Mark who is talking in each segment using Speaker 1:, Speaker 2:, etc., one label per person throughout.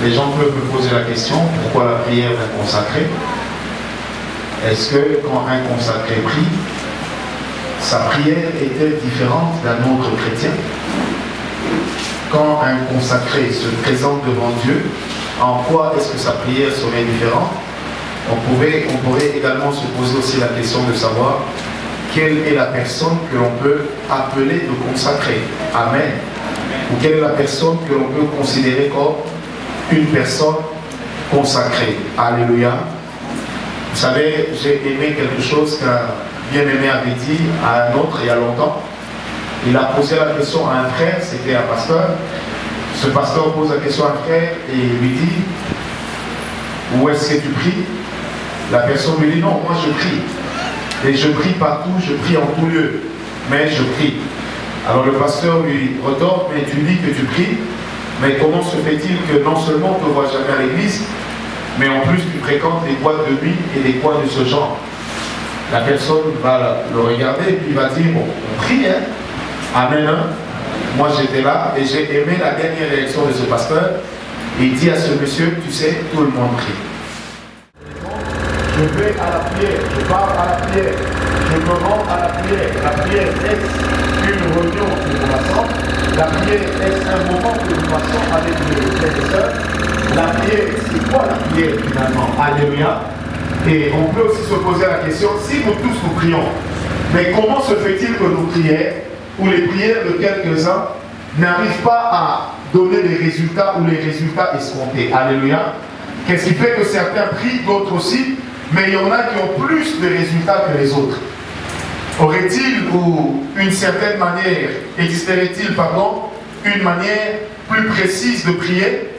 Speaker 1: les gens peuvent me poser la question, pourquoi la prière d'un consacré? Est-ce que quand un consacré prie, sa prière est-elle différente d'un autre chrétien? Quand un consacré se présente devant Dieu, en quoi est-ce que sa prière serait différente? On pourrait également se poser aussi la question de savoir quelle est la personne que l'on peut appeler de consacré. Amen. Ou quelle est la personne que l'on peut considérer comme une personne consacrée. Alléluia. Vous savez, j'ai aimé quelque chose qu'un bien-aimé avait dit à un autre il y a longtemps. Il a posé la question à un frère, c'était un pasteur. Ce pasteur pose la question à un frère et il lui dit, où est-ce que tu pries? La personne lui dit, non, moi je prie. Et je prie partout, je prie en tout lieu. Mais je prie. Alors le pasteur lui retorque, mais tu dis que tu pries, mais comment se fait-il que non seulement on ne te voit jamais à l'église, mais en plus tu fréquentes des boîtes de nuit et des coins de ce genre? La personne va le regarder et puis il va dire, bon, on prie, hein? Amen. Hein? Moi j'étais là et j'ai aimé la dernière réaction de ce pasteur. Il dit à ce monsieur, tu sais, tout le monde prie. Je vais à la prière, je pars à la prière, je me rends à la prière. La prière est une réunion que nous passons. La prière est un moment que nous passons avec les frères et sœurs. La prière, c'est quoi la prière finalement? Alléluia. Et on peut aussi se poser la question, si nous tous nous prions, mais comment se fait-il que nos prières, ou les prières de quelques-uns, n'arrivent pas à donner les résultats ou les résultats escomptés? Alléluia. Qu'est-ce qui fait que certains prient, d'autres aussi, mais il y en a qui ont plus de résultats que les autres? Aurait-il ou une certaine manière, existerait-il, pardon, une manière plus précise de prier?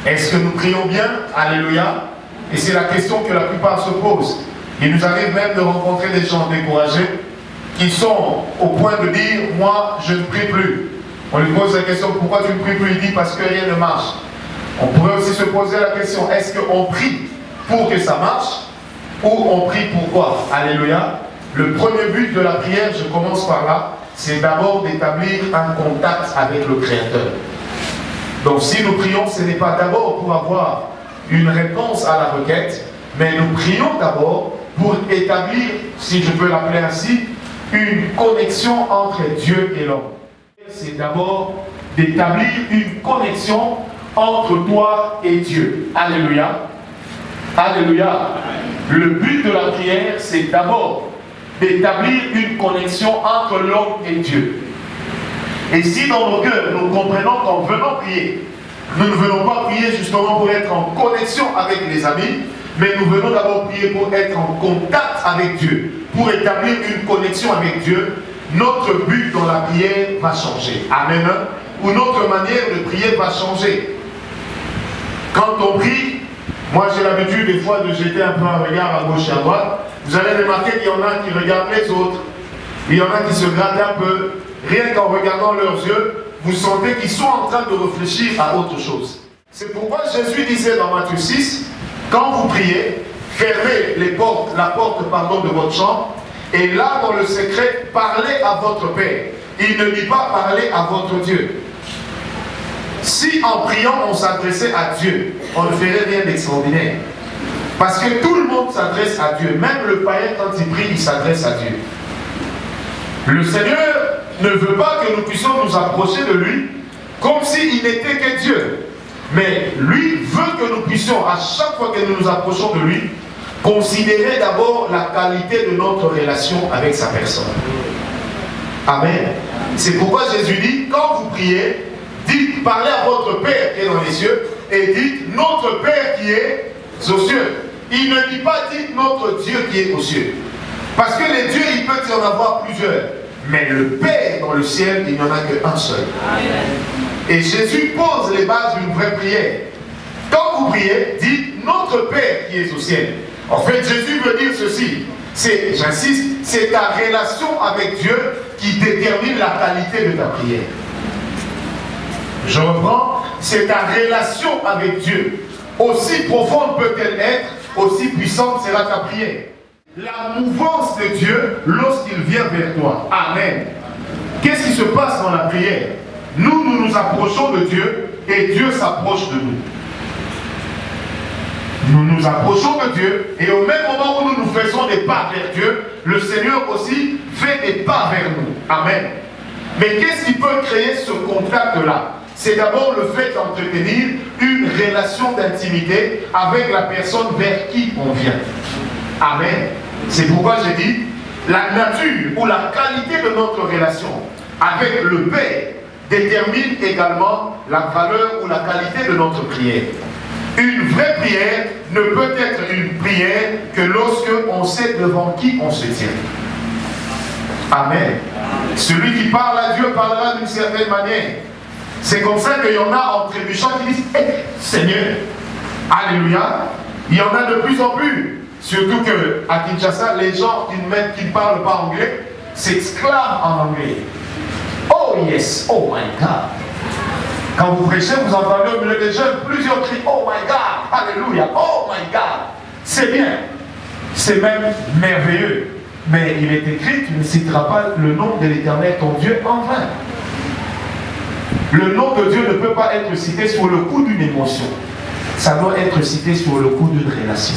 Speaker 1: Est-ce que nous prions bien? Alléluia. Et c'est la question que la plupart se posent. Il nous arrive même de rencontrer des gens découragés qui sont au point de dire, moi je ne prie plus. On lui pose la question, pourquoi tu ne pries plus? Il dit, parce que rien ne marche. On pourrait aussi se poser la question, est-ce qu'on prie pour que ça marche ou on prie pour quoi? Alléluia. Le premier but de la prière, je commence par là, c'est d'abord d'établir un contact avec le Créateur. Donc si nous prions, ce n'est pas d'abord pour avoir une réponse à la requête, mais nous prions d'abord pour établir, si je peux l'appeler ainsi, une connexion entre Dieu et l'homme. C'est d'abord d'établir une connexion entre toi et Dieu. Alléluia. Alléluia. Le but de la prière, c'est d'abord d'établir une connexion entre l'homme et Dieu. Et si dans nos cœurs, nous comprenons qu'en venant prier, nous ne venons pas prier justement pour être en connexion avec les amis, mais nous venons d'abord prier pour être en contact avec Dieu, pour établir une connexion avec Dieu, notre but dans la prière va changer. Amen. Ou notre manière de prier va changer. Quand on prie, moi j'ai l'habitude des fois de jeter un peu un regard à gauche et à droite. Vous allez remarquer qu'il y en a qui regardent les autres. Il y en a qui se grattent un peu. Rien qu'en regardant leurs yeux, vous sentez qu'ils sont en train de réfléchir à autre chose. C'est pourquoi Jésus disait dans Matthieu 6, quand vous priez, fermez la porte de votre chambre, et là dans le secret, parlez à votre Père. Il ne dit pas parler à votre Dieu. Si en priant on s'adressait à Dieu, on ne ferait rien d'extraordinaire. Parce que tout le monde s'adresse à Dieu. Même le païen, quand il prie, il s'adresse à Dieu. Le Seigneur ne veut pas que nous puissions nous approcher de lui comme s'il n'était que Dieu. Mais lui veut que nous puissions, à chaque fois que nous nous approchons de lui, considérer d'abord la qualité de notre relation avec sa personne. Amen. C'est pourquoi Jésus dit, quand vous priez, dites, parlez à votre Père qui est dans les cieux, et dites, notre Père qui est aux cieux. Il ne dit pas, dites, notre Dieu qui est aux cieux. Parce que les dieux, il peut y en avoir plusieurs. Mais le Père dans le ciel, il n'y en a qu'un seul. Et Jésus pose les bases d'une vraie prière. Quand vous priez, dites, notre Père qui est au ciel. En fait, Jésus veut dire ceci. J'insiste, c'est ta relation avec Dieu qui détermine la qualité de ta prière. Je reprends, c'est ta relation avec Dieu. Aussi profonde peut-elle être, aussi puissante sera ta prière. La mouvance de Dieu lorsqu'il vient vers toi. Amen. Qu'est-ce qui se passe dans la prière? Nous nous approchons de Dieu et Dieu s'approche de nous. nous approchons de Dieu et au même moment où nous nous faisons des pas vers Dieu, le Seigneur aussi fait des pas vers nous. Amen. Mais qu'est-ce qui peut créer ce contact-là? C'est d'abord le fait d'entretenir une relation d'intimité avec la personne vers qui on vient. Amen. C'est pourquoi j'ai dit, la nature ou la qualité de notre relation avec le Père détermine également la valeur ou la qualité de notre prière. Une vraie prière ne peut être une prière que lorsque on sait devant qui on se tient. Amen. Celui qui parle à Dieu parlera d'une certaine manière. C'est comme ça qu'il y en a en trébuchant qui disent hey, Seigneur, alléluia. Il y en a de plus en plus. Surtout qu'à Kinshasa, les gens qui ne parlent pas anglais s'exclament en anglais. Oh yes, oh my God. Quand vous prêchez, vous entendez au milieu des jeunes plusieurs cris. Oh my God, alléluia, oh my God. C'est bien, c'est même merveilleux. Mais il est écrit, tu ne citeras pas le nom de l'Éternel, ton Dieu, en vain. Le nom de Dieu ne peut pas être cité sur le coup d'une émotion. Ça doit être cité sur le coup d'une relation.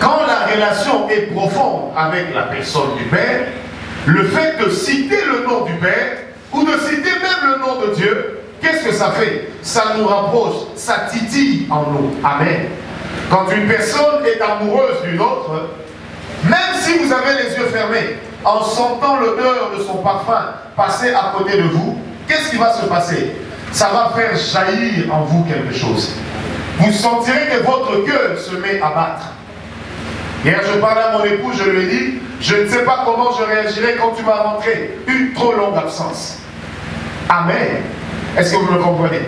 Speaker 1: Quand la relation est profonde avec la personne du Père, le fait de citer le nom du Père, ou de citer même le nom de Dieu, qu'est-ce que ça fait? Ça nous rapproche, ça titille en nous. Amen. Quand une personne est amoureuse d'une autre, même si vous avez les yeux fermés, en sentant l'odeur de son parfum passer à côté de vous, qu'est-ce qui va se passer? Ça va faire jaillir en vous quelque chose. Vous sentirez que votre cœur se met à battre. Hier, je parlais à mon époux, je lui ai dit, je ne sais pas comment je réagirais quand tu vas rentrer. Une trop longue absence. Amen. Est-ce que vous le comprenez?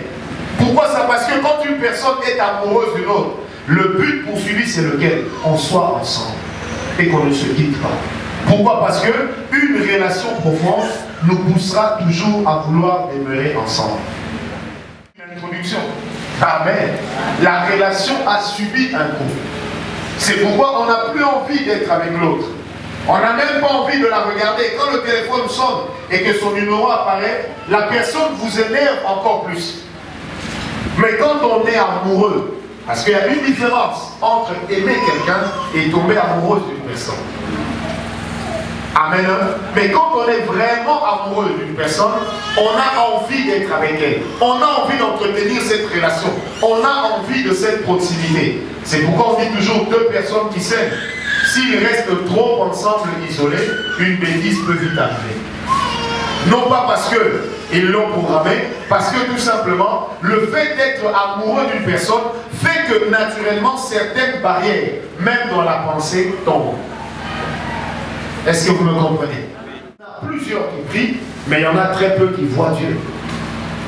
Speaker 1: Pourquoi ça? Parce que quand une personne est amoureuse d'une autre, le but poursuivi, c'est lequel? On soit ensemble et qu'on ne se quitte pas. Pourquoi? Parce qu'une relation profonde nous poussera toujours à vouloir demeurer ensemble. Une introduction. Amen. La relation a subi un coup. C'est pourquoi on n'a plus envie d'être avec l'autre. On n'a même pas envie de la regarder. Quand le téléphone sonne et que son numéro apparaît, la personne vous énerve encore plus. Mais quand on est amoureux, parce qu'il y a une différence entre aimer quelqu'un et tomber amoureuse d'une personne. Amen. Mais quand on est vraiment amoureux d'une personne, on a envie d'être avec elle. On a envie d'entretenir cette relation. On a envie de cette proximité. C'est pourquoi on dit toujours deux personnes qui s'aiment. S'ils restent trop ensemble isolés, une bêtise peut vite arriver. Non pas parce qu'ils l'ont programmé, parce que tout simplement, le fait d'être amoureux d'une personne fait que naturellement certaines barrières, même dans la pensée, tombent. Est-ce que vous me comprenez? Il y en a plusieurs qui prient, mais il y en a très peu qui voient Dieu.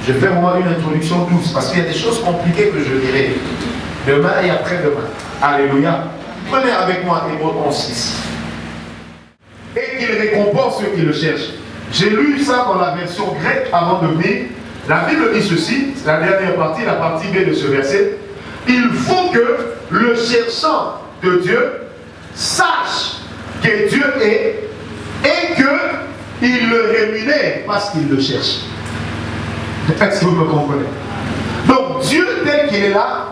Speaker 1: Je vais faire moi une introduction douce, parce qu'il y a des choses compliquées que je dirai demain et après-demain. Alléluia. Prenez avec moi Hébreux 11:6. Et qu'il récompense ceux qui le cherchent. J'ai lu ça dans la version grecque avant de venir. La Bible dit ceci, c'est la dernière partie, la partie B de ce verset. Il faut que le cherchant de Dieu sache que Dieu est et qu'il le rémunère parce qu'il le cherche. Est-ce que vous me comprenez? Donc Dieu tel qu'il est là,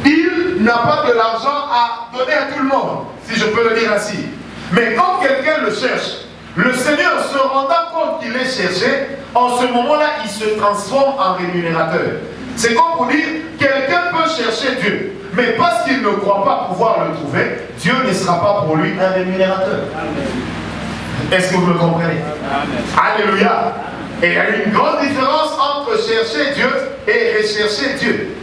Speaker 1: il n'a pas de l'argent à donner à tout le monde, si je peux le dire ainsi. Mais quand quelqu'un le cherche, le Seigneur se rendant compte qu'il est cherché, en ce moment-là, il se transforme en rémunérateur. C'est comme pour dire, quelqu'un peut chercher Dieu, mais parce qu'il ne croit pas pouvoir le trouver, Dieu ne sera pas pour lui un rémunérateur. Est-ce que vous me comprenez? Alléluia. Et il y a une grande différence entre chercher Dieu et rechercher Dieu.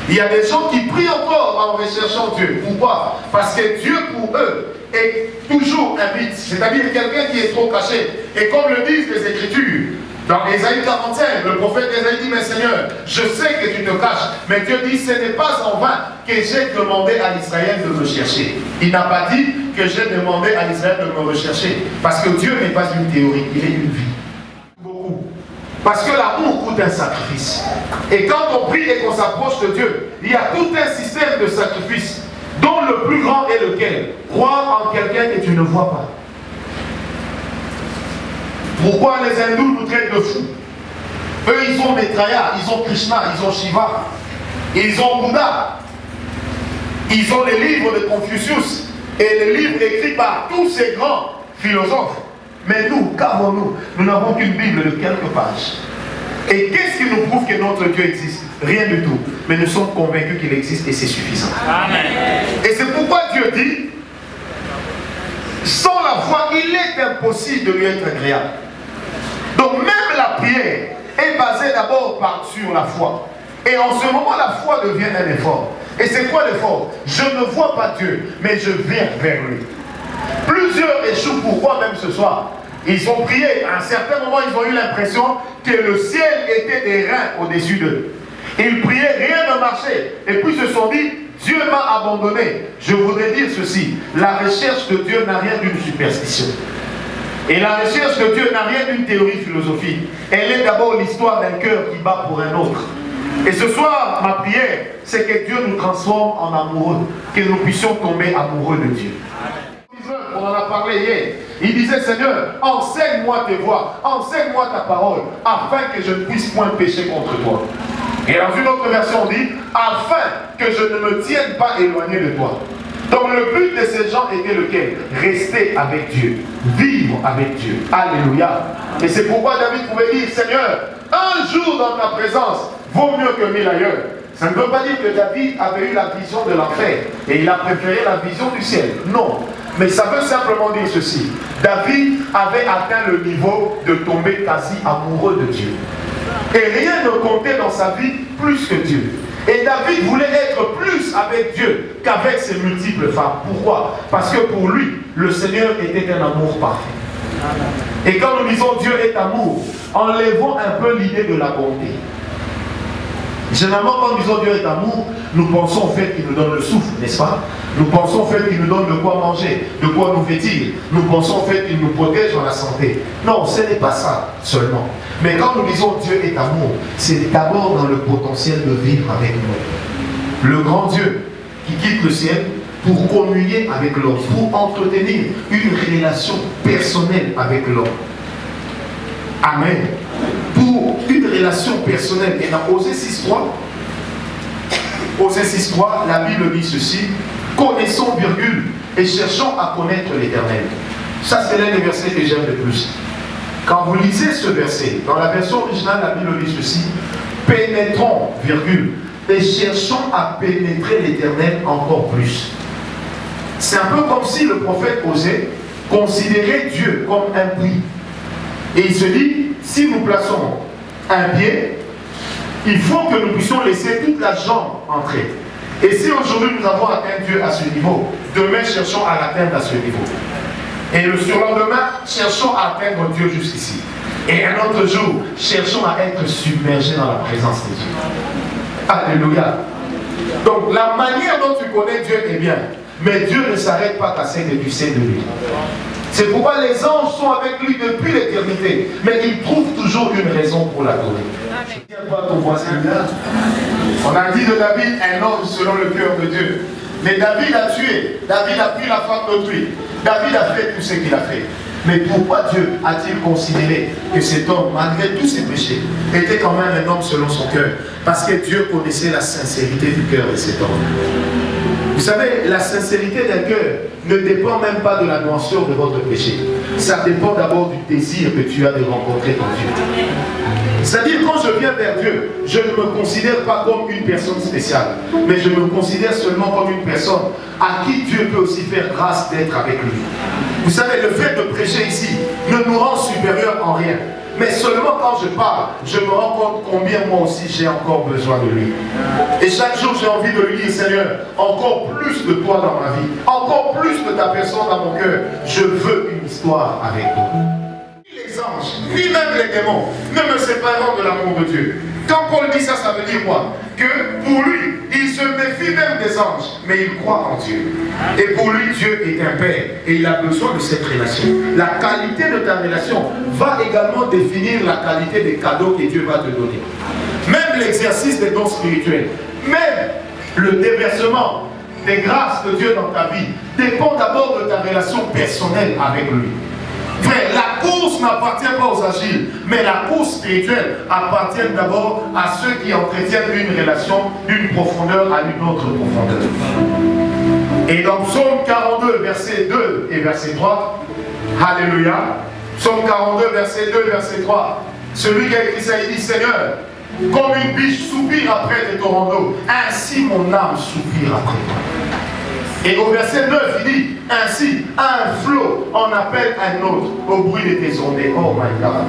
Speaker 1: Il y a des gens qui prient encore en recherchant Dieu. Pourquoi? Parce que Dieu pour eux est toujours un mythe, c'est-à-dire quelqu'un qui est trop caché. Et comme le disent les Écritures, dans Ésaïe 45, le prophète Ésaïe dit, mais Seigneur, je sais que tu te caches, mais Dieu dit, ce n'est pas en vain que j'ai demandé à Israël de me chercher. Il n'a pas dit que j'ai demandé à Israël de me rechercher, parce que Dieu n'est pas une théorie, il est une vie. Beaucoup. Parce que l'amour coûte un sacrifice. Et quand on prie et qu'on s'approche de Dieu, il y a tout un système de sacrifices, dont le plus grand est lequel? Croire en quelqu'un que tu ne vois pas. Pourquoi les hindous nous traitent de fous? Eux, ils ont Maitreya, ils ont Krishna, ils ont Shiva, ils ont Bouddha. Ils ont les livres de Confucius et les livres écrits par tous ces grands philosophes. Mais nous, qu'avons-nous? Nous n'avons qu'une Bible de quelques pages. Et qu'est-ce qui nous prouve que notre Dieu existe? Rien du tout. Mais nous sommes convaincus qu'il existe et c'est suffisant. Amen. Et c'est pourquoi Dieu dit, sans la foi, il est impossible de lui être agréable. Donc même la prière est basée d'abord sur la foi. Et en ce moment, la foi devient un effort. Et c'est quoi l'effort? Je ne vois pas Dieu, mais je viens vers lui. Plusieurs échouent. Pourquoi même ce soir? Ils ont prié. À un certain moment, ils ont eu l'impression que le ciel était des reins au-dessus d'eux. Ils priaient, rien ne marchait. Et puis ils se sont dit, Dieu m'a abandonné. Je voudrais dire ceci, la recherche de Dieu n'a rien d'une superstition. Et la recherche de Dieu n'a rien d'une théorie philosophique. Elle est d'abord l'histoire d'un cœur qui bat pour un autre. Et ce soir, ma prière, c'est que Dieu nous transforme en amoureux, que nous puissions tomber amoureux de Dieu. On en a parlé hier. Il disait, Seigneur, enseigne-moi tes voies, enseigne-moi ta parole, afin que je ne puisse point pécher contre toi. Et dans une autre version, on dit, afin que je ne me tienne pas éloigné de toi. Donc le but de ces gens était lequel? Rester avec Dieu, vivre avec Dieu. Alléluia. Et c'est pourquoi David pouvait dire, Seigneur, un jour dans ta présence vaut mieux que 1000 ailleurs. Ça ne veut pas dire que David avait eu la vision de l'enfer et il a préféré la vision du ciel. Non. Mais ça veut simplement dire ceci. David avait atteint le niveau de tomber quasi amoureux de Dieu. Et rien ne comptait dans sa vie plus que Dieu. Et David voulait être plus avec Dieu qu'avec ses multiples femmes. Pourquoi? Parce que pour lui, le Seigneur était un amour parfait. Et quand nous disons Dieu est amour, enlevons un peu l'idée de la bonté. Généralement, quand nous disons Dieu est amour, nous pensons au fait qu'il nous donne le souffle, n'est-ce pas? Nous pensons au fait qu'il nous donne de quoi manger, de quoi nous vêtir. Nous pensons au fait qu'il nous protège dans la santé. Non, ce n'est pas ça seulement. Mais quand nous disons Dieu est amour, c'est d'abord dans le potentiel de vivre avec nous. Le grand Dieu qui quitte le ciel pour communier avec l'homme, pour entretenir une relation personnelle avec l'homme. Amen. Pour une relation personnelle. Et dans Osée 6.3, Osée 6.3, la Bible dit ceci, connaissons, virgule, et cherchons à connaître l'Éternel. Ça, c'est l'un des versets que j'aime le plus. Quand vous lisez ce verset, dans la version originale, la Bible dit ceci, pénétrons, virgule, et cherchons à pénétrer l'Éternel encore plus. C'est un peu comme si le prophète Osée considérait Dieu comme un puits. Et il se dit, si nous plaçons un pied, il faut que nous puissions laisser toute la jambe entrer. Et si aujourd'hui nous avons atteint Dieu à ce niveau, demain cherchons à l'atteindre à ce niveau. Et le surlendemain, cherchons à atteindre Dieu jusqu'ici. Et un autre jour, cherchons à être submergés dans la présence de Dieu. Alléluia. Donc la manière dont tu connais Dieu est bien. Mais Dieu ne s'arrête pas à ce que tu sais de lui. C'est pourquoi les anges sont avec lui depuis l'éternité. Mais ils trouvent toujours une raison pour l'adorer. Tiens pas ton voisin là. On a dit de David un homme selon le cœur de Dieu. Mais David a tué. David a pris la femme d'autrui. David a fait tout ce qu'il a fait. Mais pourquoi Dieu a-t-il considéré que cet homme, malgré tous ses péchés, était quand même un homme selon son cœur? Parce que Dieu connaissait la sincérité du cœur de cet homme. Vous savez, la sincérité d'un cœur ne dépend même pas de la noirceur de votre péché. Ça dépend d'abord du désir que tu as de rencontrer ton Dieu. C'est-à-dire, quand je viens vers Dieu, je ne me considère pas comme une personne spéciale, mais je me considère seulement comme une personne à qui Dieu peut aussi faire grâce d'être avec lui. Vous savez, le fait de prêcher ici ne nous rend supérieurs en rien. Mais seulement quand je parle, je me rends compte combien moi aussi j'ai encore besoin de lui. Et chaque jour j'ai envie de lui dire, Seigneur, encore plus de toi dans ma vie, encore plus de ta personne dans mon cœur. Je veux une histoire avec toi. Ni les anges, ni même les démons ne me sépareront de l'amour de Dieu. Quand Paul dit ça, ça veut dire quoi? Que pour lui, il se méfie même des anges, mais il croit en Dieu. Et pour lui, Dieu est un Père et il a besoin de cette relation. La qualité de ta relation va également définir la qualité des cadeaux que Dieu va te donner. Même l'exercice des dons spirituels, même le déversement des grâces de Dieu dans ta vie dépend d'abord de ta relation personnelle avec lui. Frère, la course n'appartient pas aux agiles, mais la course spirituelle appartient d'abord à ceux qui entretiennent une relation d'une profondeur à une autre profondeur. Et dans Psaume 42, verset 2 et verset 3, Alléluia, Psaume 42, verset 2 et verset 3, celui qui a écrit ça, il dit, Seigneur, comme une biche soupire après des torrents d'eau, ainsi mon âme soupire après toi. Et au verset 9, il dit, ainsi un flot en appelle un autre au bruit de tes ondées. Oh my God.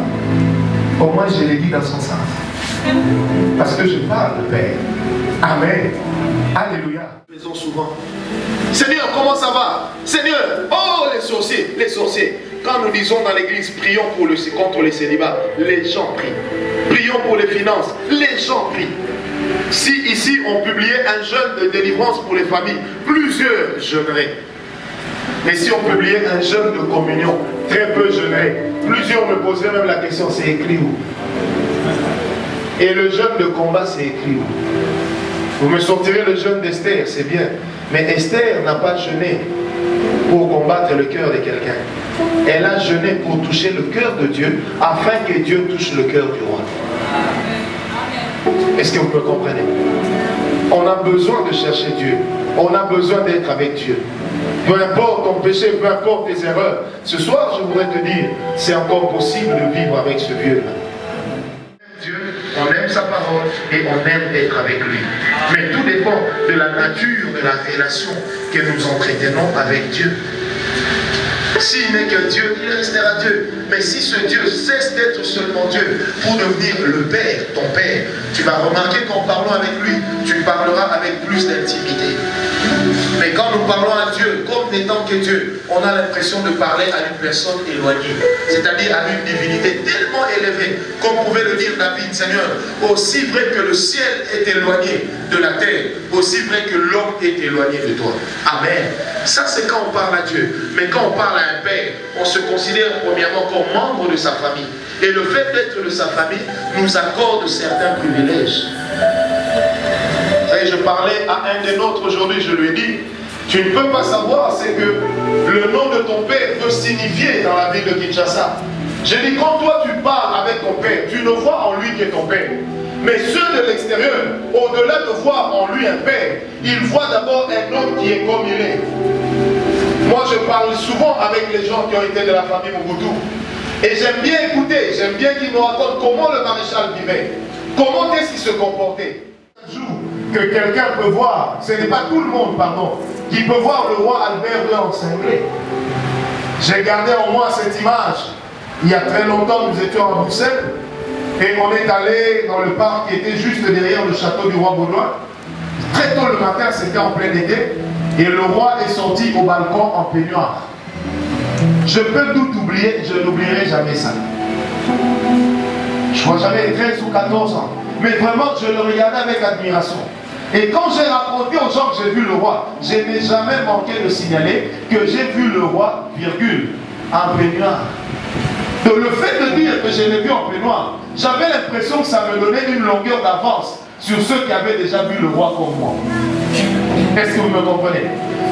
Speaker 1: Au moins je l'ai dit dans son sens. Parce que je parle de Père. Amen. Alléluia. Nous faisons souvent. Seigneur, comment ça va? Seigneur, oh les sorciers, les sorciers. Quand nous disons dans l'église, prions contre les célibats, les gens prient. Prions pour les finances, les gens prient. Si ici on publiait un jeûne de délivrance pour les familles, plusieurs jeûneraient. Mais si on publiait un jeûne de communion, très peu jeûneraient. Plusieurs me poseraient même la question, c'est écrit où? Et le jeûne de combat, c'est écrit où? Vous me sortirez le jeûne d'Esther, c'est bien. Mais Esther n'a pas jeûné pour combattre le cœur de quelqu'un. Elle a jeûné pour toucher le cœur de Dieu, afin que Dieu touche le cœur du roi. Est-ce que vous me comprenez? On a besoin de chercher Dieu. On a besoin d'être avec Dieu. Peu importe ton péché, peu importe tes erreurs. Ce soir, je voudrais te dire, c'est encore possible de vivre avec ce Dieu-là. Dieu, on aime sa parole et on aime être avec lui. Mais tout dépend de la nature de la relation que nous entretenons avec Dieu. S'il n'est que Dieu, il restera Dieu. Mais si ce Dieu cesse d'être seulement Dieu pour devenir le Père, ton Père, tu vas remarquer qu'en parlant avec lui, tu parleras avec plus d'intimité. Mais quand nous parlons à Dieu comme n'étant que Dieu, on a l'impression de parler à une personne éloignée, c'est-à-dire à une divinité tellement élevée, comme pouvait le dire David, Seigneur, aussi vrai que le ciel est éloigné de la terre, aussi vrai que l'homme est éloigné de toi. Amen. Ça c'est quand on parle à Dieu. Mais quand on parle à un Père, on se considère premièrement comme membre de sa famille. Et le fait d'être de sa famille nous accorde certains privilèges. Et je parlais à un des nôtres aujourd'hui, je lui ai dit, tu ne peux pas savoir, c'est que le nom de ton père peut signifier dans la ville de Kinshasa. J'ai dit, quand toi tu parles avec ton père, tu ne vois en lui que ton père. Mais ceux de l'extérieur, au-delà de voir en lui un père, ils voient d'abord un homme qui est comme il est. Moi je parle souvent avec les gens qui ont été de la famille Mobutu. Et j'aime bien écouter, j'aime bien qu'ils nous racontent comment le maréchal vivait. Comment est-ce qu'il se comportait. Que quelqu'un peut voir, ce n'est pas tout le monde, pardon, qui peut voir le roi Albert II encinglé. J'ai gardé en moi cette image. Il y a très longtemps, nous étions à Bruxelles et on est allé dans le parc qui était juste derrière le château du roi Baudouin. Très tôt le matin, c'était en plein été, et le roi est sorti au balcon en peignoir. Je peux tout oublier, je n'oublierai jamais ça. Je crois j'avais 13 ou 14 ans. Mais vraiment, je le regardais avec admiration. Et quand j'ai raconté aux gens que j'ai vu le roi, je n'ai jamais manqué de signaler que j'ai vu le roi, virgule, en peignoir. Donc le fait de dire que je l'ai vu en peignoir, j'avais l'impression que ça me donnait une longueur d'avance sur ceux qui avaient déjà vu le roi comme moi. Est-ce que vous me comprenez?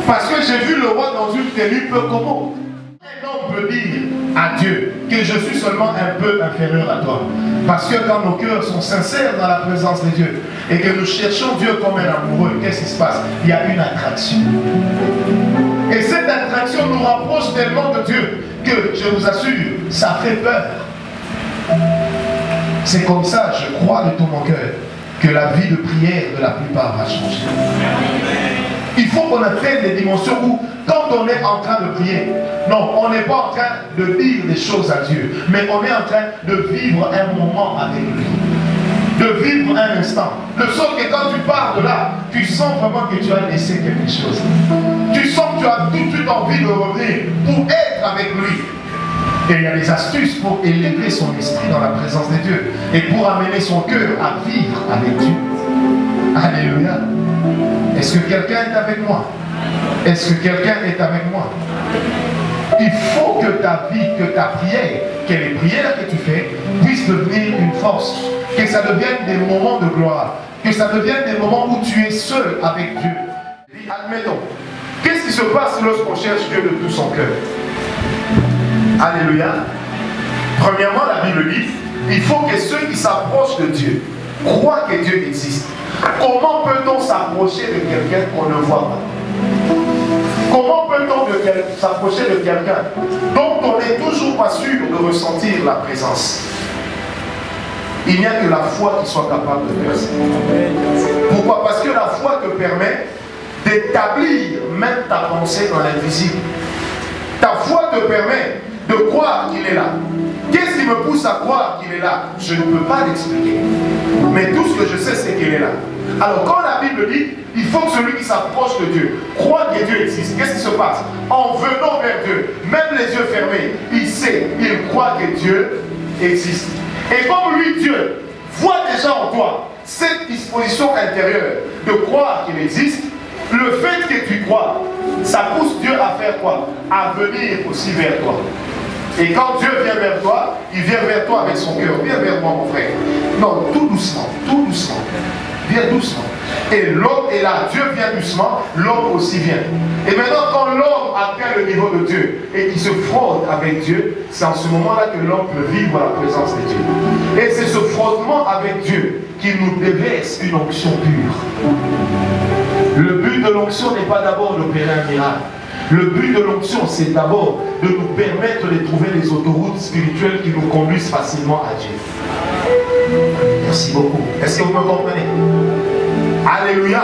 Speaker 1: Parce que j'ai vu le roi dans une tenue peu commode. Un homme peut dire à Dieu que je suis seulement un peu inférieur à toi. Parce que quand nos cœurs sont sincères dans la présence de Dieu et que nous cherchons Dieu comme un amoureux, qu'est-ce qui se passe? Il y a une attraction. Et cette attraction nous rapproche tellement de Dieu que, je vous assure, ça fait peur. C'est comme ça, je crois de tout mon cœur, que la vie de prière de la plupart va changer. Il faut qu'on atteigne des dimensions où, quand on est en train de prier, non, on n'est pas en train de dire des choses à Dieu, mais on est en train de vivre un moment avec lui, de vivre un instant, de sorte que quand tu pars de là, tu sens vraiment que tu as laissé quelque chose. Tu sens que tu as tout de suite envie de revenir pour être avec lui. Et il y a des astuces pour élever son esprit dans la présence de Dieu et pour amener son cœur à vivre avec Dieu. Alléluia. Est-ce que quelqu'un est avec moi? Est-ce que quelqu'un est avec moi? Il faut que ta vie, que ta prière, que les prières que tu fais puissent devenir une force. Que ça devienne des moments de gloire. Que ça devienne des moments où tu es seul avec Dieu. Admettons, qu'est-ce qui se passe lorsqu'on cherche Dieu de tout son cœur? Alléluia. Premièrement, la Bible dit, il faut que ceux qui s'approchent de Dieu croient que Dieu existe. Comment peut-on s'approcher de quelqu'un qu'on ne voit pas? Comment peut-on s'approcher de quelqu'un dont on n'est toujours pas sûr de ressentir la présence? Il n'y a que la foi qui soit capable de faire ça. Pourquoi? Parce que la foi te permet d'établir même ta pensée dans l'invisible. Ta foi te permet de croire qu'il est là. Qu'est-ce qui me pousse à croire qu'il est là? Je ne peux pas l'expliquer. Mais tout ce que je sais, c'est qu'il est là. Alors quand la Bible dit, il faut que celui qui s'approche de Dieu croit que Dieu existe. Qu'est-ce qui se passe? En venant vers Dieu, même les yeux fermés, il sait, il croit que Dieu existe. Et comme lui, Dieu, voit déjà en toi cette disposition intérieure de croire qu'il existe, le fait que tu crois, ça pousse Dieu à faire quoi? À venir aussi vers toi. Et quand Dieu vient vers toi, il vient vers toi avec son cœur. Viens vers moi, mon frère. Non, tout doucement, tout doucement. Viens doucement. Et l'homme est là, Dieu vient doucement, l'homme aussi vient. Et maintenant, quand l'homme atteint le niveau de Dieu et qu'il se frotte avec Dieu, c'est en ce moment-là que l'homme peut vivre la présence de Dieu. Et c'est ce frottement avec Dieu qui nous déverse une onction pure. Le but de l'onction n'est pas d'abord d'opérer un miracle. Le but de l'onction, c'est d'abord de nous permettre de trouver les autoroutes spirituelles qui nous conduisent facilement à Dieu. Merci beaucoup. Est-ce que vous me comprenez? Alléluia.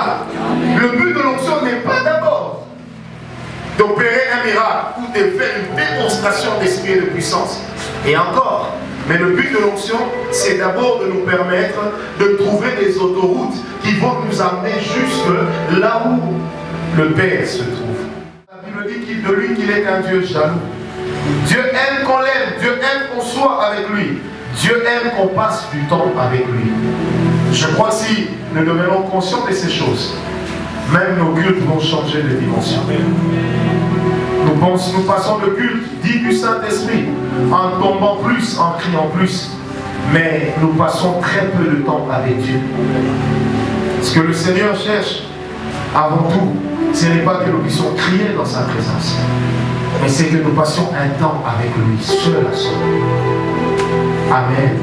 Speaker 1: Le but de l'onction n'est pas d'abord d'opérer un miracle ou de faire une démonstration d'esprit et de puissance. Et encore, mais le but de l'onction, c'est d'abord de nous permettre de trouver des autoroutes qui vont nous amener jusque là où le Père se trouve. La Bible dit de lui qu'il est un Dieu jaloux. Dieu aime qu'on l'aime, Dieu aime qu'on soit avec lui. Dieu aime qu'on passe du temps avec lui. Je crois que si nous devenons conscients de ces choses, même nos cultes vont changer de dimension. Nous passons le culte dit du Saint-Esprit en tombant plus, en criant plus. Mais nous passons très peu de temps avec Dieu. Ce que le Seigneur cherche avant tout, ce n'est pas que nous puissions crier dans sa présence, mais c'est que nous passions un temps avec lui, seul à seul. Amen.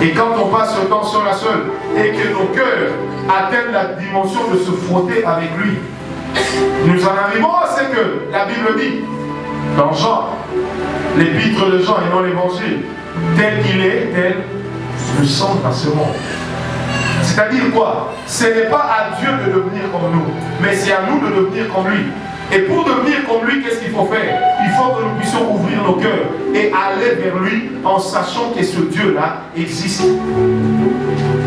Speaker 1: Et quand on passe le temps seul à seul et que nos cœurs atteignent la dimension de se frotter avec lui, nous en arrivons à ce que la Bible dit dans Jean, l'épître de Jean et non l'évangile, tel qu'il est, tel nous sommes dans ce monde. C'est-à-dire quoi? Ce n'est pas à Dieu de devenir comme nous, mais c'est à nous de devenir comme lui. Et pour devenir comme lui, qu'est-ce qu'il faut faire? Il faut que nous puissions ouvrir nos cœurs et aller vers lui en sachant que ce Dieu-là existe.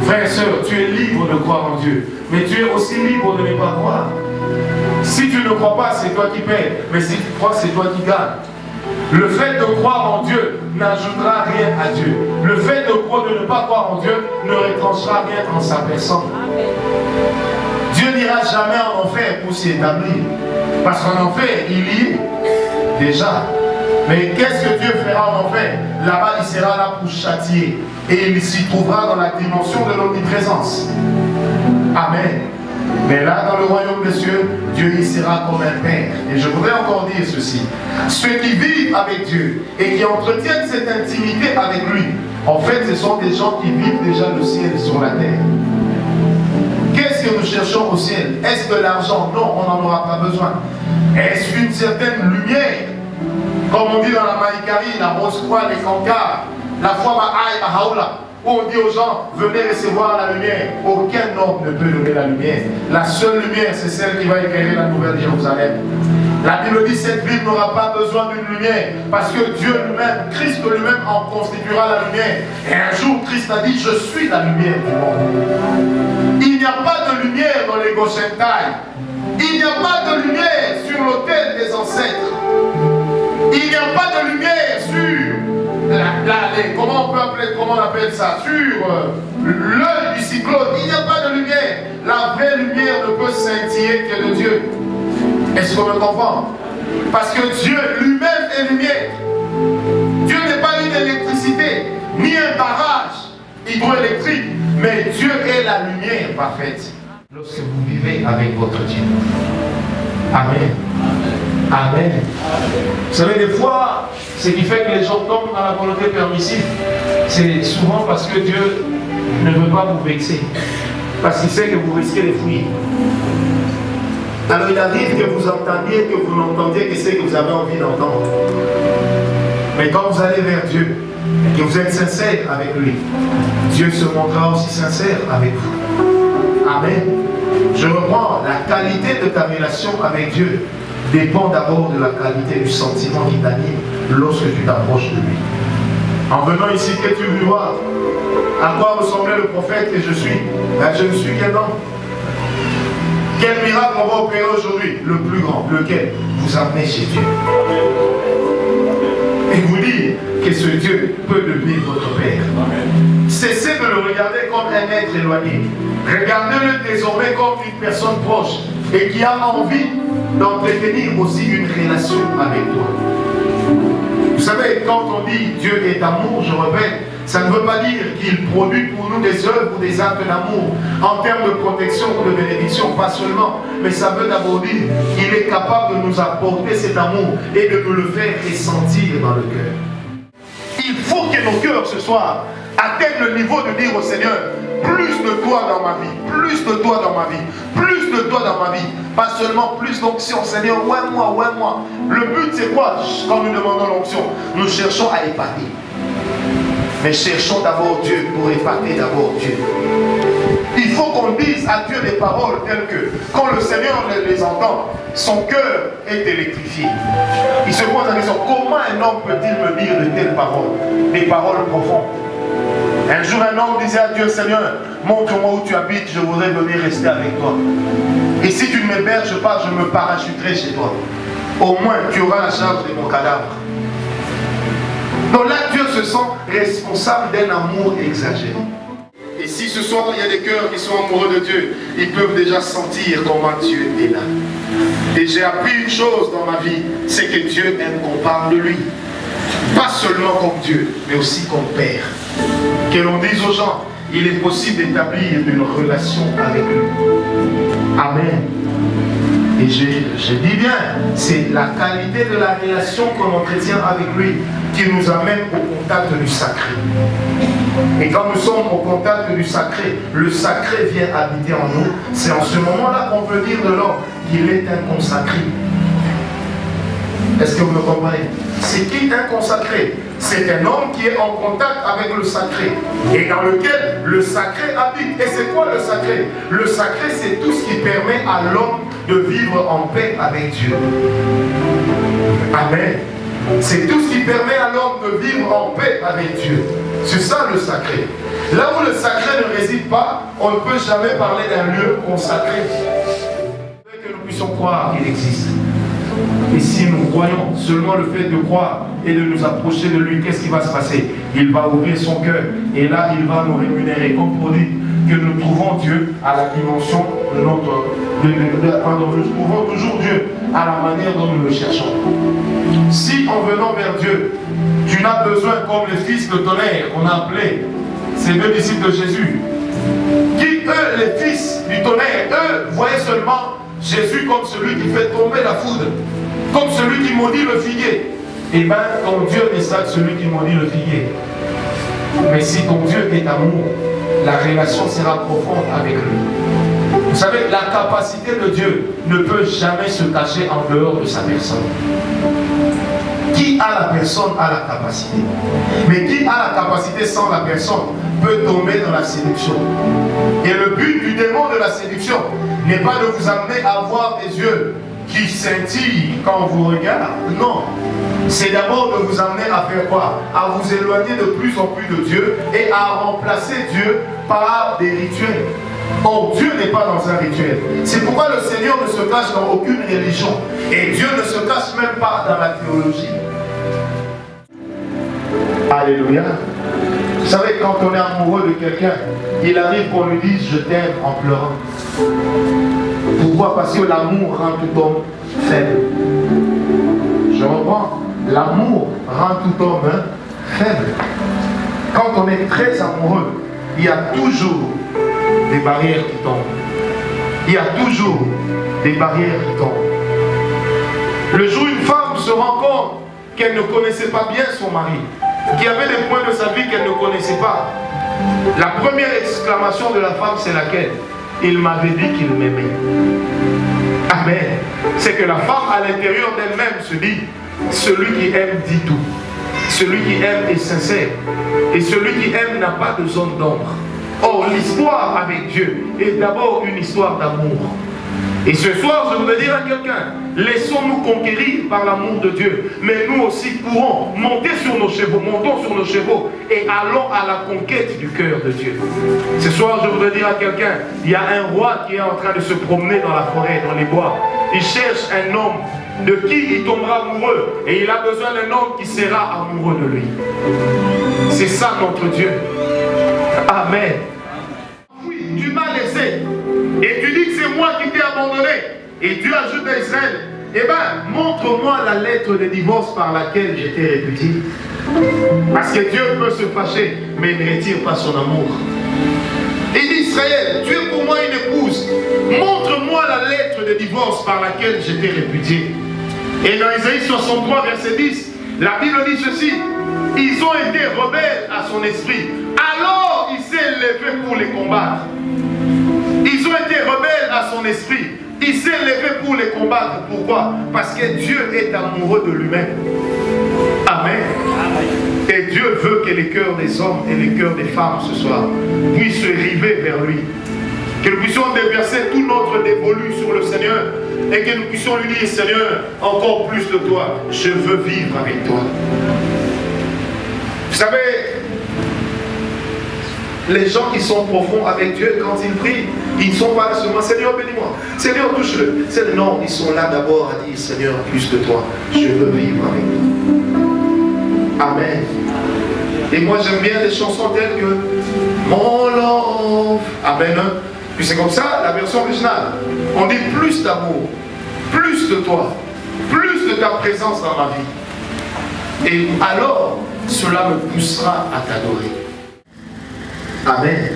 Speaker 1: Frère et sœur, tu es libre de croire en Dieu, mais tu es aussi libre de ne pas croire. Si tu ne crois pas, c'est toi qui perds, mais si tu crois, c'est toi qui gagnes. Le fait de croire en Dieu n'ajoutera rien à Dieu. Le fait de ne pas croire en Dieu ne retranchera rien en sa personne. Dieu n'ira jamais en enfer pour s'y établir. Parce qu'en enfer, il y est déjà. Mais qu'est-ce que Dieu fera en enfer? Là-bas, il sera là pour châtier. Et il s'y trouvera dans la dimension de l'omniprésence. Amen. Mais là, dans le royaume des cieux, Dieu y sera comme un père. Et je voudrais encore dire ceci. Ceux qui vivent avec Dieu et qui entretiennent cette intimité avec lui, en fait, ce sont des gens qui vivent déjà le ciel sur la terre. Qu'est-ce que nous cherchons au ciel? Est-ce de l'argent? Non, on n'en aura pas besoin. Est-ce une certaine lumière? Comme on dit dans la Maïkari, la Rose-Croix, les Cancars, la foi Ma'aï, Mahaoula, où on dit aux gens, venez recevoir la lumière. Aucun homme ne peut donner la lumière. La seule lumière, c'est celle qui va éclairer la nouvelle Jérusalem. La Bible dit, cette ville n'aura pas besoin d'une lumière, parce que Dieu lui-même, Christ lui-même en constituera la lumière. Et un jour, Christ a dit, je suis la lumière du monde. Il n'y a pas de lumière dans les Goshentai. Il n'y a pas de lumière sur l'autel des ancêtres. Il n'y a pas de lumière sur comment on appelle ça? Sur l'œil du cyclone. Il n'y a pas de lumière. La vraie lumière ne peut scintiller que de Dieu. Est-ce qu'on me comprend? Parce que Dieu lui-même est lumière. Dieu n'est pas une électricité, ni un barrage hydroélectrique, mais Dieu est la lumière parfaite. Lorsque vous vivez avec votre Dieu. Amen. Amen. Vous savez, des fois, ce qui fait que les gens tombent dans la volonté permissive, c'est souvent parce que Dieu ne veut pas vous vexer. Parce qu'il sait que vous risquez de fuir. Alors il arrive que vous entendiez, que vous n'entendiez que ce que vous avez envie d'entendre. Mais quand vous allez vers Dieu, et que vous êtes sincère avec lui, Dieu se montrera aussi sincère avec vous. Amen. Je reprends, la qualité de ta relation avec Dieu dépend d'abord de la qualité du sentiment qui t'anime lorsque tu t'approches de lui. En venant ici, que tu veux voir à quoi ressemblait le prophète que je suis? Ben, je ne suis qu'un homme. Quel miracle on va opérer aujourd'hui? Le plus grand, lequel? Vous amener chez Dieu. Et vous dire que ce Dieu peut devenir votre Père. Cessez de le regarder comme un être éloigné. Regardez-le désormais comme une personne proche et qui a envie d'entretenir aussi une relation avec toi. Vous savez, quand on dit Dieu est amour, je répète, ça ne veut pas dire qu'il produit pour nous des œuvres ou des actes d'amour en termes de protection ou de bénédiction, pas seulement, mais ça veut d'abord dire qu'il est capable de nous apporter cet amour et de nous le faire ressentir dans le cœur. Il faut que nos cœurs ce soir atteignent le niveau de dire au Seigneur, plus de toi dans ma vie, plus de toi dans ma vie, plus de toi dans ma vie. Pas seulement plus d'onction, Seigneur, ouais moi. Le but c'est quoi quand nous demandons l'onction? Nous cherchons à épater. Mais cherchons d'abord Dieu pour épater d'abord Dieu. Il faut qu'on dise à Dieu des paroles telles que, quand le Seigneur les entend, son cœur est électrifié. Il se pose la question, comment un homme peut-il me dire de telles paroles? Des paroles profondes. Un jour, un homme disait à Dieu, Seigneur, montre-moi où tu habites, je voudrais venir rester avec toi. Et si tu ne m'héberges pas, je me parachuterai chez toi. Au moins, tu auras la charge de mon cadavre. Donc là, Dieu se sent responsable d'un amour exagéré. Et si ce soir, il y a des cœurs qui sont amoureux de Dieu, ils peuvent déjà sentir comment Dieu est là. Et j'ai appris une chose dans ma vie, c'est que Dieu aime qu'on parle de lui. Pas seulement comme Dieu, mais aussi comme Père. Que l'on dise aux gens, il est possible d'établir une relation avec lui. Amen. Et je dis bien, c'est la qualité de la relation qu'on entretient avec lui qui nous amène au contact du sacré. Et quand nous sommes au contact du sacré, le sacré vient habiter en nous. C'est en ce moment-là qu'on peut dire de l'homme qu'il est un consacré. Est-ce que vous me comprenez? C'est qui un consacré? C'est un homme qui est en contact avec le sacré et dans lequel le sacré habite. Et c'est quoi le sacré? Le sacré, c'est tout ce qui permet à l'homme de vivre en paix avec Dieu. Amen. C'est tout ce qui permet à l'homme de vivre en paix avec Dieu. C'est ça le sacré. Là où le sacré ne réside pas, on ne peut jamais parler d'un lieu consacré. Que nous puissions croire qu'il existe. Et si nous croyons, seulement le fait de croire et de nous approcher de lui, qu'est-ce qui va se passer? Il va ouvrir son cœur et là il va nous rémunérer. Comme pour dire que nous trouvons Dieu à la dimension de notre... nous trouvons toujours Dieu à la manière dont nous le cherchons. Si en venant vers Dieu, tu n'as besoin comme les fils de tonnerre qu'on a appelés, ces deux disciples de Jésus, qui eux, les fils du tonnerre, eux, voyaient seulement Jésus comme celui qui fait tomber la foudre, comme celui qui maudit le figuier. Et bien, ton Dieu n'est pas celui qui maudit le figuier. Mais si ton Dieu est amour, la relation sera profonde avec lui. Vous savez, la capacité de Dieu ne peut jamais se cacher en dehors de sa personne. Qui a la personne a la capacité. Mais qui a la capacité sans la personne peut tomber dans la séduction. Et le but du démon de la séduction n'est pas de vous amener à avoir des yeux qui scintillent quand on vous regarde. Non. C'est d'abord de vous amener à faire quoi? À vous éloigner de plus en plus de Dieu et à remplacer Dieu par des rituels. Or, Dieu n'est pas dans un rituel. C'est pourquoi le Seigneur ne se cache dans aucune religion. Et Dieu ne se cache même pas dans la théologie. Alléluia. Vous savez, quand on est amoureux de quelqu'un, il arrive qu'on lui dise « je t'aime » en pleurant. Pourquoi? Parce que l'amour rend tout homme faible. Je reprends. L'amour rend tout homme faible. Quand on est très amoureux, il y a toujours des barrières qui tombent. Il y a toujours des barrières qui tombent. Le jour où une femme se rend compte qu'elle ne connaissait pas bien son mari, qu'il y avait des points de sa vie qu'elle ne connaissait pas, la première exclamation de la femme, c'est laquelle? il m'avait dit qu'il m'aimait. Amen. C'est que la femme à l'intérieur d'elle-même se dit, celui qui aime dit tout. Celui qui aime est sincère. Et celui qui aime n'a pas de zone d'ombre. Or, l'histoire avec Dieu est d'abord une histoire d'amour. Et ce soir, je voudrais dire à quelqu'un, laissons-nous conquérir par l'amour de Dieu. Mais nous aussi courons, montons sur nos chevaux et allons à la conquête du cœur de Dieu. Ce soir, je voudrais dire à quelqu'un, il y a un roi qui est en train de se promener dans la forêt, dans les bois. Il cherche un homme de qui il tombera amoureux. Et il a besoin d'un homme qui sera amoureux de lui. C'est ça notre Dieu. Amen. Oui, tu m'as laissé. Et tu dis que c'est moi qui t'ai abandonné. Et Dieu ajoute à Israël, eh bien, montre-moi la lettre de divorce par laquelle j'étais répudié. Parce que Dieu peut se fâcher, mais il ne retire pas son amour. Il dit, Israël, tu es pour moi une épouse. Montre-moi la lettre de divorce par laquelle j'étais répudié. Et dans Isaïe 63, verset 10, la Bible dit ceci, ils ont été rebelles à son esprit. Alors il s'est levé pour les combattre. Ils ont été rebelles à son esprit. Il s'est levé pour les combattre. Pourquoi? Parce que Dieu est amoureux de lui-même. Amen. Et Dieu veut que les cœurs des hommes et les cœurs des femmes ce soir puissent se river vers lui. Que nous puissions déverser tout notre dévolu sur le Seigneur et que nous puissions lui dire, Seigneur, encore plus de toi, je veux vivre avec toi. Vous savez, les gens qui sont profonds avec Dieu, quand ils prient, ils ne sont pas là seulement, Seigneur, bénis-moi, Seigneur, touche-le. Non, ils sont là d'abord à dire, Seigneur, plus de toi, je veux vivre avec toi. Amen. Et moi, j'aime bien les chansons telles que Mon love. Amen. Puis c'est comme ça, la version originale. On dit plus d'amour, plus de toi, plus de ta présence dans ma vie. Et alors, cela me poussera à t'adorer. Amen.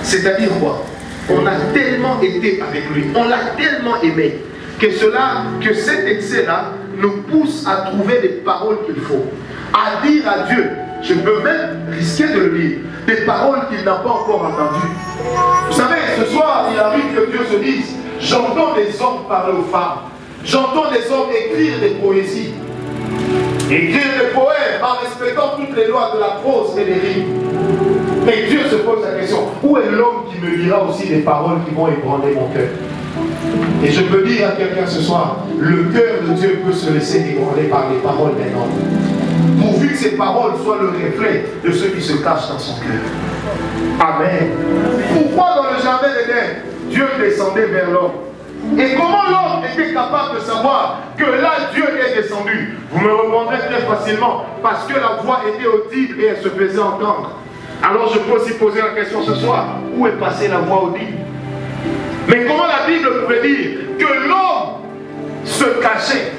Speaker 1: C'est-à-dire quoi? On a tellement été avec lui, on l'a tellement aimé, que cet excès-là nous pousse à trouver des paroles qu'il faut. À dire à Dieu, je peux même risquer de le lire, des paroles qu'il n'a pas encore entendues. Vous savez, ce soir, il arrive que Dieu se dise, j'entends des hommes parler aux femmes, j'entends des hommes écrire des poésies, écrire des poèmes en respectant toutes les lois de la prose et des rimes. Mais Dieu se pose la question, où est l'homme qui me dira aussi des paroles qui vont ébranler mon cœur? Et je peux dire à quelqu'un ce soir, le cœur de Dieu peut se laisser ébranler par les paroles d'un homme. Pourvu que ces paroles soient le reflet de ceux qui se cachent dans son cœur. Amen. Pourquoi dans le jardin d'Éden, Dieu descendait vers l'homme? Et comment l'homme était capable de savoir que là Dieu est descendu? Vous me répondrez très facilement, parce que la voix était audible et elle se faisait entendre. Alors je peux aussi poser la question ce soir, où est passée la voix audible? Mais comment la Bible pouvait dire que l'homme se cachait?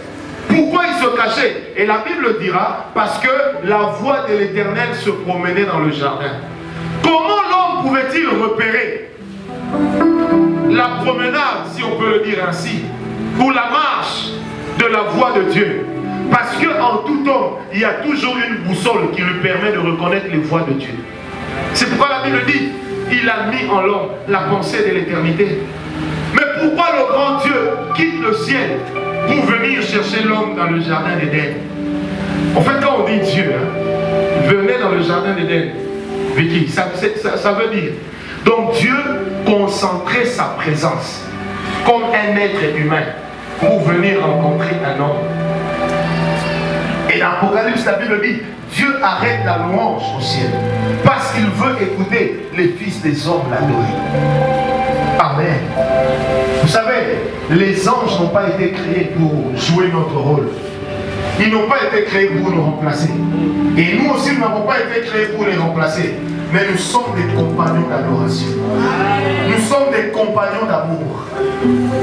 Speaker 1: Pourquoi il se cachait? Et la Bible dira, parce que la voix de l'Éternel se promenait dans le jardin. Comment l'homme pouvait-il repérer la promenade, si on peut le dire ainsi, ou la marche de la voix de Dieu? Parce qu'en tout homme, il y a toujours une boussole qui lui permet de reconnaître les voix de Dieu. C'est pourquoi la Bible dit, il a mis en l'homme la pensée de l'éternité. Mais pourquoi le grand Dieu quitte le ciel pour venir chercher l'homme dans le jardin d'Éden? En fait, quand on dit Dieu, venait dans le jardin d'Éden, Vicky, ça veut dire, donc Dieu concentrait sa présence comme un être humain pour venir rencontrer un homme. Et dans l'Apocalypse, la Bible dit, Dieu arrête la louange au ciel parce qu'il veut écouter les fils des hommes l'adorer. Amen. Vous savez, les anges n'ont pas été créés pour jouer notre rôle. Ils n'ont pas été créés pour nous remplacer. Et nous aussi, nous n'avons pas été créés pour les remplacer. Mais nous sommes des compagnons d'adoration. Nous sommes des compagnons d'amour.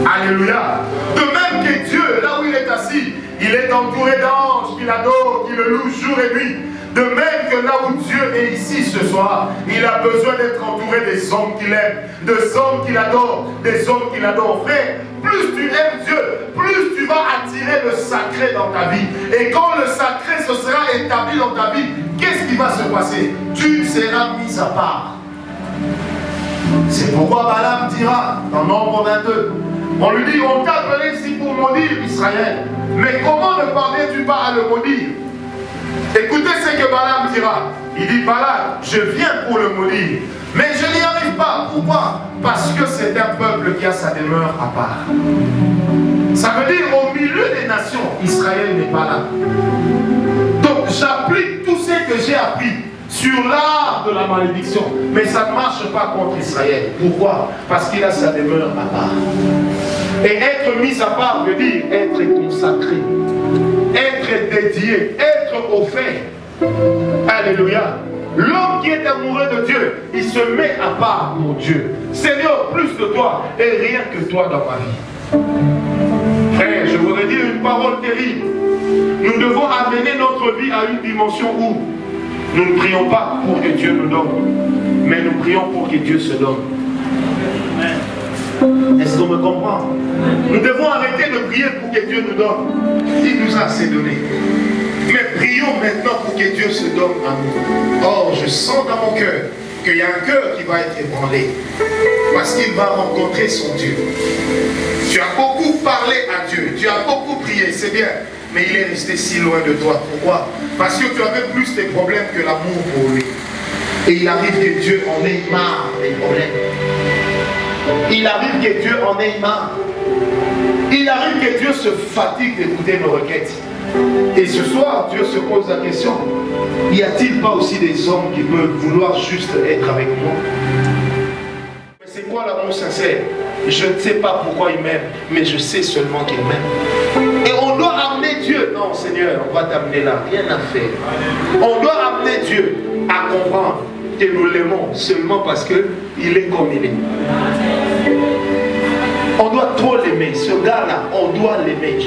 Speaker 1: Alléluia. De même que Dieu, là où il est assis, il est entouré d'anges qui l'adorent, qui le louent jour et nuit. De même que là où Dieu est ici ce soir, il a besoin d'être entouré des hommes qu'il aime, des hommes qu'il adore, des hommes qu'il adore. Frère, plus tu aimes Dieu, plus tu vas attirer le sacré dans ta vie. Et quand le sacré se sera établi dans ta vie, qu'est-ce qui va se passer? Tu seras mis à part. C'est pourquoi Balaam dira dans Nombre 22, on lui dit, on t'a appelé ici pour maudire Israël. Mais comment ne parviens-tu pas à le maudire? Écoutez ce que Balaam dira. Il dit, Balaam, je viens pour le maudire. Mais je n'y arrive pas. Pourquoi? Parce que c'est un peuple qui a sa demeure à part. Ça veut dire au milieu des nations, Israël n'est pas là. Donc j'applique tout ce que j'ai appris sur l'art de la malédiction. Mais ça ne marche pas contre Israël. Pourquoi? Parce qu'il a sa demeure à part. Et être mis à part veut dire être consacré, être dédié, être offert. Alléluia. L'homme qui est amoureux de Dieu, il se met à part pour Dieu. Seigneur, plus de toi et rien que toi dans ma vie. Frère, je voudrais dire une parole terrible. Nous devons amener notre vie à une dimension où nous ne prions pas pour que Dieu nous donne, mais nous prions pour que Dieu se donne. Est-ce qu'on me comprend? Nous devons arrêter de prier pour que Dieu nous donne. Il nous a assez donné. Mais prions maintenant pour que Dieu se donne à nous. Or, je sens dans mon cœur qu'il y a un cœur qui va être ébranlé. Parce qu'il va rencontrer son Dieu. Tu as beaucoup parlé à Dieu. Tu as beaucoup prié, c'est bien. Mais il est resté si loin de toi. Pourquoi? Parce que tu avais plus de problèmes que l'amour pour lui. Et il arrive que Dieu en ait marre des problèmes. Il arrive que Dieu en ait marre. Il arrive que Dieu se fatigue d'écouter nos requêtes. Et ce soir, Dieu se pose la question, y a-t-il pas aussi des hommes qui peuvent vouloir juste être avec moi? Mais c'est quoi l'amour sincère? Je ne sais pas pourquoi il m'aime, mais je sais seulement qu'il m'aime. Et on doit amener Dieu. Non, Seigneur, on va t'amener là, rien à faire. On doit amener Dieu à comprendre que nous l'aimons seulement parce qu'il est comme il est. On doit trop l'aimer. Ce gars-là, on doit l'aimer.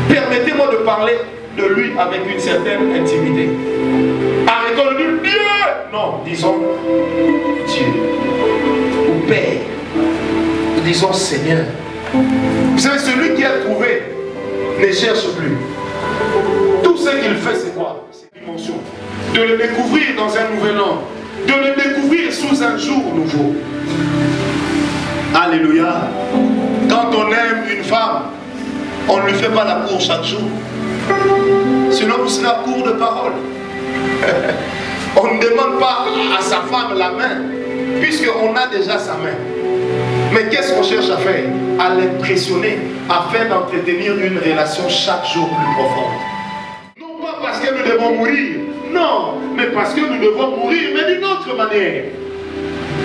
Speaker 1: Permettez-moi de parler de lui avec une certaine intimité. Arrêtons de dire Dieu. Non, disons Dieu. Ou Père. Disons Seigneur. Vous savez, celui qui a trouvé ne cherche plus. Tout ce qu'il fait, c'est quoi? C'est une dimension. De le découvrir dans un nouvel an. De le découvrir sous un jour nouveau. Alléluia. Quand on aime une femme, on ne lui fait pas la cour chaque jour. Sinon, vous serez à court de parole. On ne demande pas à sa femme la main, puisqu'on a déjà sa main. Mais qu'est-ce qu'on cherche à faire? À l'impressionner, afin d'entretenir une relation chaque jour plus profonde. Non pas parce que nous devons mourir, non, mais parce que nous devons mourir, mais d'une autre manière.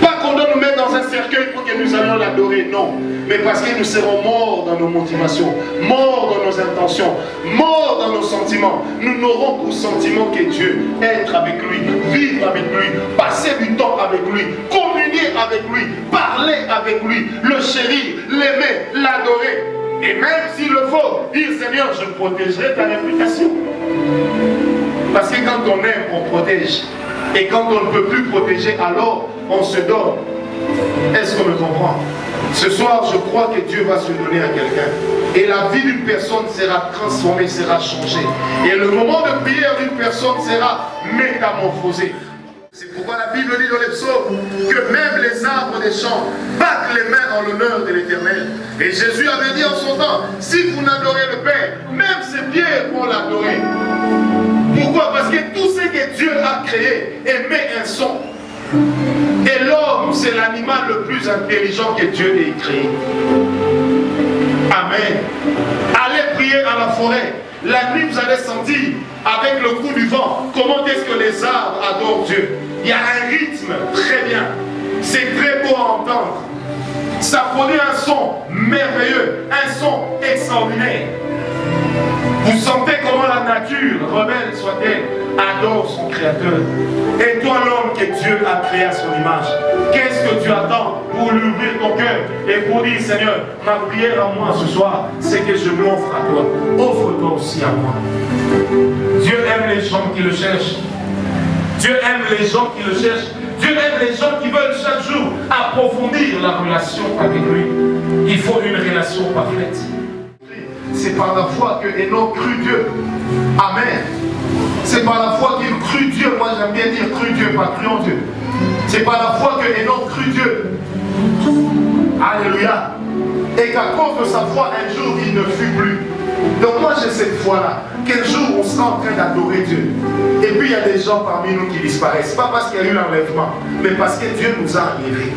Speaker 1: Pas qu'on doit nous mettre dans un cercueil pour que nous allions l'adorer, non. Mais parce que nous serons morts dans nos motivations, morts dans nos intentions, morts dans nos sentiments. Nous n'aurons qu'au sentiment que Dieu, être avec lui, vivre avec lui, passer du temps avec lui, communier avec lui, parler avec lui, le chérir, l'aimer, l'adorer. Et même s'il le faut, dire Seigneur, je protégerai ta réputation. Parce que quand on aime, on protège. Et quand on ne peut plus protéger, alors on se donne. Est-ce qu'on me comprend? Ce soir, je crois que Dieu va se donner à quelqu'un. Et la vie d'une personne sera transformée, sera changée. Et le moment de prière d'une personne sera métamorphosé. C'est pourquoi la Bible dit dans les psaumes que même les arbres des champs battent les mains en l'honneur de l'Éternel. Et Jésus avait dit en son temps, si vous n'adorez le Père, même ces pierres vont l'adorer. Pourquoi? Parce que tout ce que Dieu a créé émet un son. Et l'homme, c'est l'animal le plus intelligent que Dieu ait créé. Amen. Allez prier à la forêt. La nuit, vous allez sentir, avec le coup du vent, comment est-ce que les arbres adorent Dieu. Il y a un rythme très bien. C'est très beau à entendre. Ça produit un son merveilleux, un son extraordinaire. Vous sentez comment la nature, rebelle soit-elle, adore son Créateur. Et toi, l'homme que Dieu a créé à son image, qu'est-ce que tu attends pour lui ouvrir ton cœur et pour dire, Seigneur, ma prière à moi ce soir, c'est que je m'offre à toi. Offre-toi aussi à moi. Dieu aime les gens qui le cherchent. Dieu aime les gens qui le cherchent. Dieu aime les gens qui veulent chaque jour approfondir la relation avec lui. Il faut une relation parfaite. C'est par la foi que Enoch crut Dieu. Amen. C'est par la foi qu'il crut Dieu. Moi j'aime bien dire crut Dieu, pas cru en Dieu. C'est par la foi que Enoch crut Dieu. Alléluia. Et qu'à cause de sa foi, un jour, il ne fut plus. Donc moi j'ai cette foi-là, qu'un jour on sera en train d'adorer Dieu. Et puis il y a des gens parmi nous qui disparaissent. Pas parce qu'il y a eu l'enlèvement, mais parce que Dieu nous a enlevés.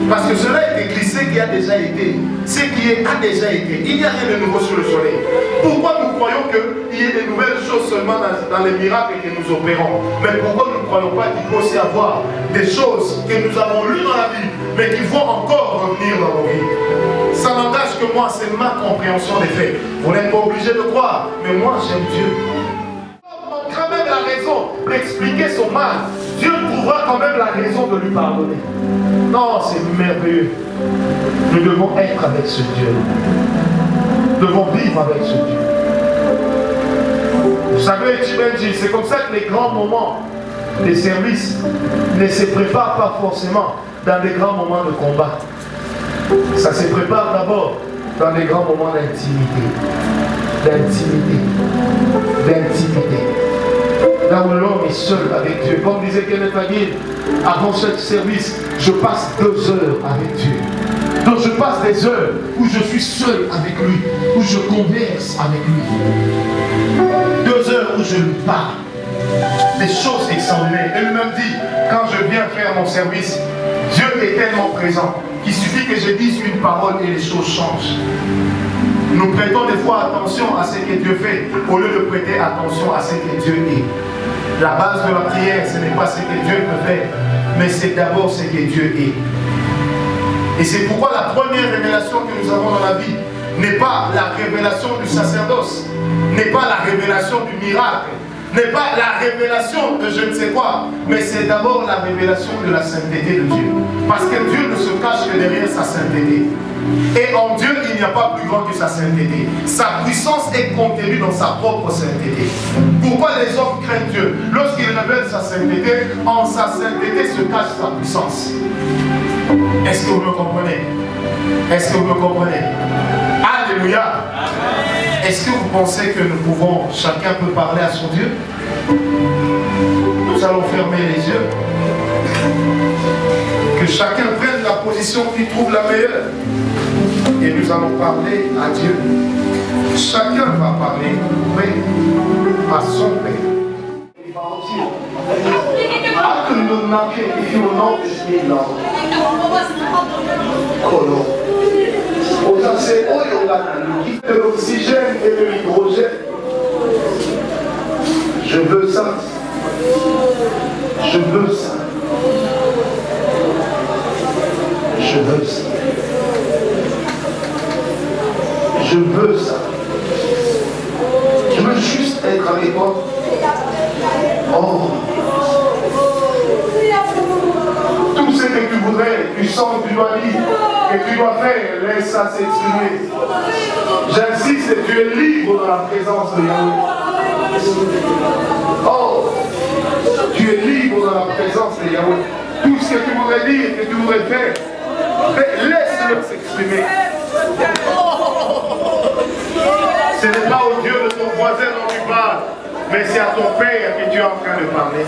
Speaker 1: Parce que cela a été glissé qui a déjà été. Ce qui a déjà été. Il n'y a rien de nouveau sur le soleil. Pourquoi nous croyons qu'il y ait des nouvelles choses seulement dans les miracles que nous opérons? Mais pourquoi nous ne croyons pas qu'il peut aussi avoir des choses que nous avons lues dans la Bible, mais qui vont encore revenir dans nos vies? Ça n'engage que moi, c'est ma compréhension des faits. Vous n'êtes pas obligé de croire, mais moi j'aime Dieu. On trouve quand même la raison d'expliquer son mal. Dieu trouvera quand même la raison de lui pardonner. Non, c'est merveilleux. Nous devons être avec ce Dieu. Nous devons vivre avec ce Dieu. Vous savez, c'est comme ça que les grands moments des services ne se préparent pas forcément dans les grands moments de combat. Ça se prépare d'abord dans les grands moments d'intimité. D'intimité. Là où l'homme est seul avec Dieu. Comme disait Kenneth Hagin, avant chaque service, je passe 2 heures avec Dieu. Donc je passe des heures où je suis seul avec lui, où je converse avec lui. 2 heures où je lui parle. Des choses extraordinaires. Et lui-même dit, quand je viens faire mon service, Dieu est tellement présent qu'il suffit que je dise une parole et les choses changent. Nous prêtons des fois attention à ce que Dieu fait au lieu de prêter attention à ce que Dieu est. La base de la prière, ce n'est pas ce que Dieu peut faire, mais c'est d'abord ce que Dieu est. Et c'est pourquoi la première révélation que nous avons dans la vie n'est pas la révélation du sacerdoce, n'est pas la révélation du miracle, n'est pas la révélation de je ne sais quoi, mais c'est d'abord la révélation de la sainteté de Dieu. Parce que Dieu ne se cache que derrière sa sainteté. Et en Dieu, il n'y a pas plus grand que sa sainteté. Sa puissance est contenue dans sa propre sainteté. Pourquoi les hommes craignent Dieu? Lorsqu'il révèle sa sainteté, en sa sainteté se cache sa puissance. Est-ce que vous me comprenez? Est-ce que vous me comprenez? Alléluia! Est-ce que vous pensez que nous pouvons, chacun peut parler à son Dieu? Nous allons fermer les yeux. Que chacun prenne la position qu'il trouve la meilleure. Et nous allons parler à Dieu. Chacun va parler à son Père. De l'oxygène et de l'hydrogène. Je veux ça. Je veux ça. Je veux ça. Je veux ça. Je veux juste être avec toi. Oh. Tout ce que tu voudrais, tu sens, tu dois dire, que tu dois faire, laisse ça s'exprimer. J'insiste, tu es libre dans la présence de Yahweh. Oh, tu es libre dans la présence de Yahweh. Tout ce que tu voudrais dire, que tu voudrais faire, laisse-le s'exprimer. Ce n'est pas au Dieu de ton voisin dont tu parles, mais c'est à ton Père que tu es en train de parler.